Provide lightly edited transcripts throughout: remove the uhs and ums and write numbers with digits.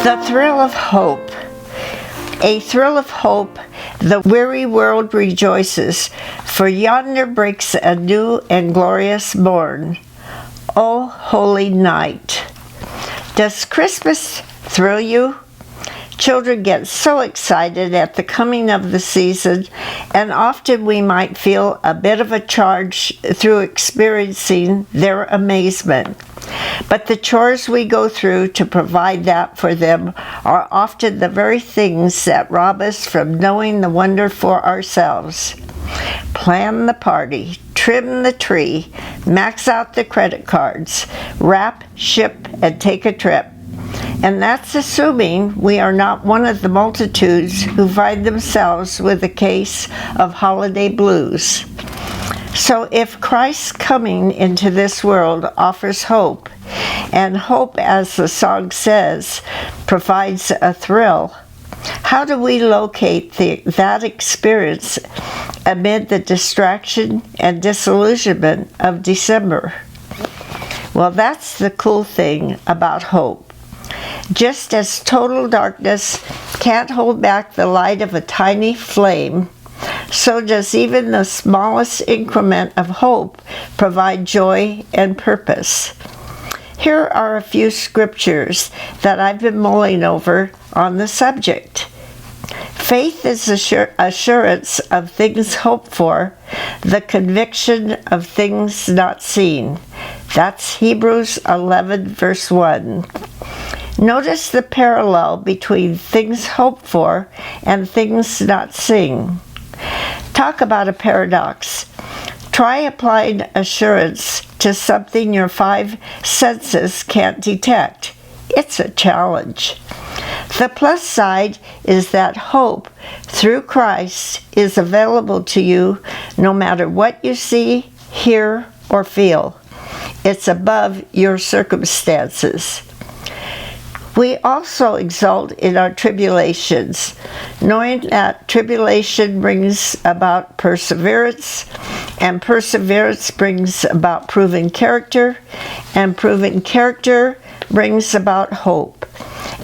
The thrill of hope. A thrill of hope, the weary world rejoices, for yonder breaks a new and glorious morn. O holy night! Does Christmas thrill you? Children get so excited at the coming of the season, and often we might feel a bit of a charge through experiencing their amazement. But the chores we go through to provide that for them are often the very things that rob us from knowing the wonder for ourselves. Plan the party, trim the tree, max out the credit cards, wrap, ship, and take a trip. And that's assuming we are not one of the multitudes who find themselves with a case of holiday blues. So if Christ's coming into this world offers hope, and hope, as the song says, provides a thrill, how do we locate that experience amid the distraction and disillusionment of December? Well, that's the cool thing about hope. Just as total darkness can't hold back the light of a tiny flame, so does even the smallest increment of hope provide joy and purpose. Here are a few scriptures that I've been mulling over on the subject. Faith is assurance of things hoped for, the conviction of things not seen. That's Hebrews 11, verse 1. Notice the parallel between things hoped for and things not seen. Talk about a paradox. Try applying assurance to something your five senses can't detect. It's a challenge. The plus side is that hope through Christ is available to you no matter what you see, hear, or feel. It's above your circumstances. We also exult in our tribulations, knowing that tribulation brings about perseverance, and perseverance brings about proven character, and proven character brings about hope.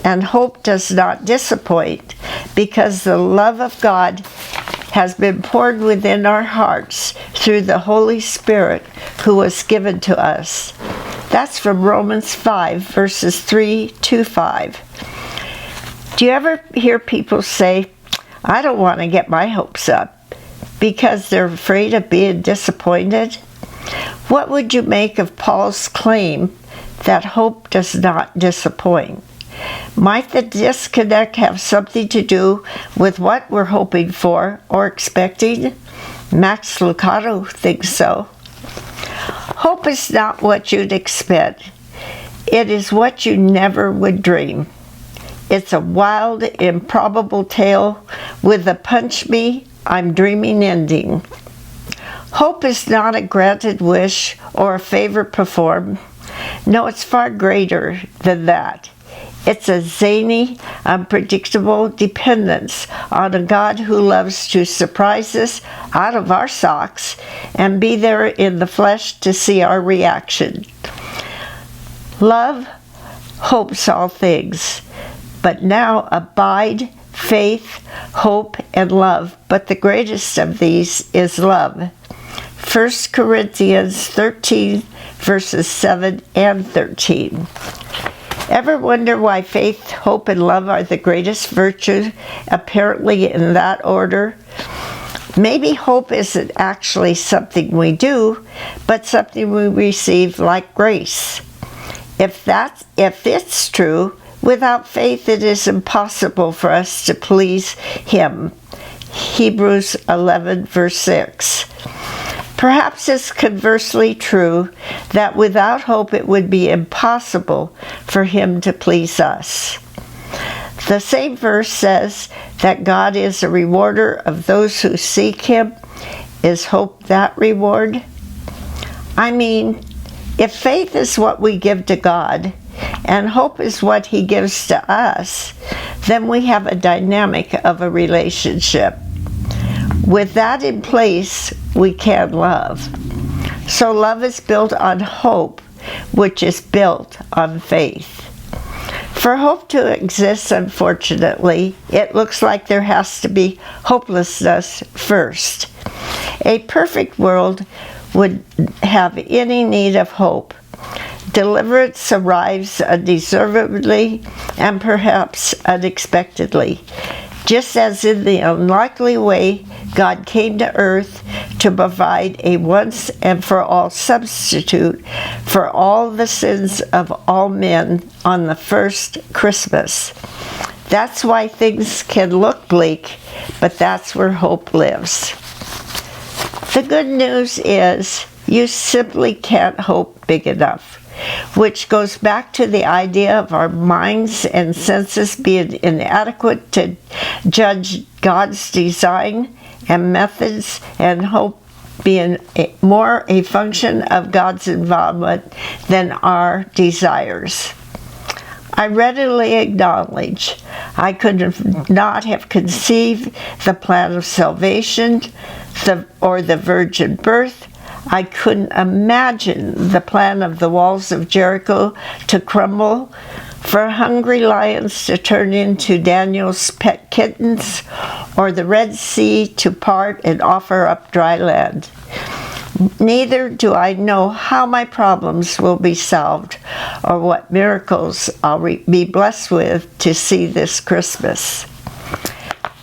And hope does not disappoint, because the love of God has been poured within our hearts through the Holy Spirit who was given to us. That's from Romans 5, verses 3 to 5. Do you ever hear people say, I don't want to get my hopes up, because they're afraid of being disappointed? What would you make of Paul's claim that hope does not disappoint? Might the disconnect have something to do with what we're hoping for or expecting? Max Lucado thinks so. Hope is not what you'd expect. It is what you never would dream. It's a wild, improbable tale with a punch me, I'm dreaming ending. Hope is not a granted wish or a favor performed. No, it's far greater than that. It's a zany, unpredictable dependence on a God who loves to surprise us out of our socks and be there in the flesh to see our reaction. Love hopes all things, but now abide faith, hope, and love. But the greatest of these is love. 1 Corinthians 13, verses 7 and 13. Ever wonder why faith, hope, and love are the greatest virtues, apparently in that order? Maybe hope isn't actually something we do, but something we receive like grace. If it's true, without faith it is impossible for us to please Him. Hebrews 11, verse 6. Perhaps it's conversely true that without hope it would be impossible for Him to please us. The same verse says that God is a rewarder of those who seek Him. Is hope that reward? I mean, if faith is what we give to God, and hope is what He gives to us, then we have a dynamic of a relationship. With that in place, we can love. So love is built on hope, which is built on faith. For hope to exist, unfortunately, it looks like there has to be hopelessness first. A perfect world would have any need of hope. Deliverance arrives undeservedly and perhaps unexpectedly, just as in the unlikely way God came to earth to provide a once and for all substitute for all the sins of all men on the first Christmas. That's why things can look bleak, but that's where hope lives. The good news is you simply can't hope big enough, which goes back to the idea of our minds and senses being inadequate to judge God's design and methods, and hope being more a function of God's involvement than our desires. I readily acknowledge I could not have conceived the plan of salvation or the virgin birth. I couldn't imagine the plan of the walls of Jericho to crumble, for hungry lions to turn into Daniel's pet kittens, or the Red Sea to part and offer up dry land. Neither do I know how my problems will be solved or what miracles I'll be blessed with to see this Christmas.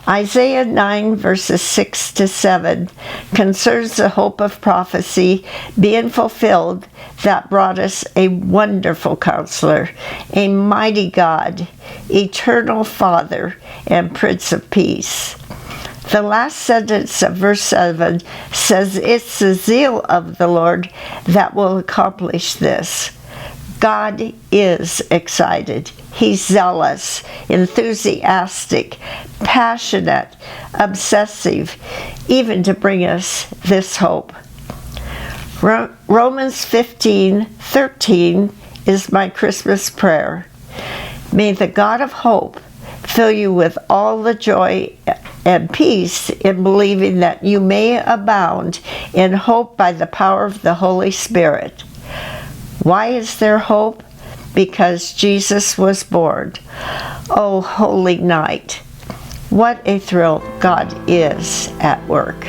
Isaiah 9 verses 6 to 7 concerns the hope of prophecy being fulfilled that brought us a wonderful counselor, a mighty God, eternal Father, and Prince of Peace. The last sentence of verse 7 says it's the zeal of the Lord that will accomplish this. God is excited. He's zealous, enthusiastic, passionate, obsessive, even to bring us this hope. Romans 15:13 is my Christmas prayer. May the God of hope fill you with all the joy and peace in believing that you may abound in hope by the power of the Holy Spirit. Why is there hope? Because Jesus was born. Oh, holy night. What a thrill God is at work.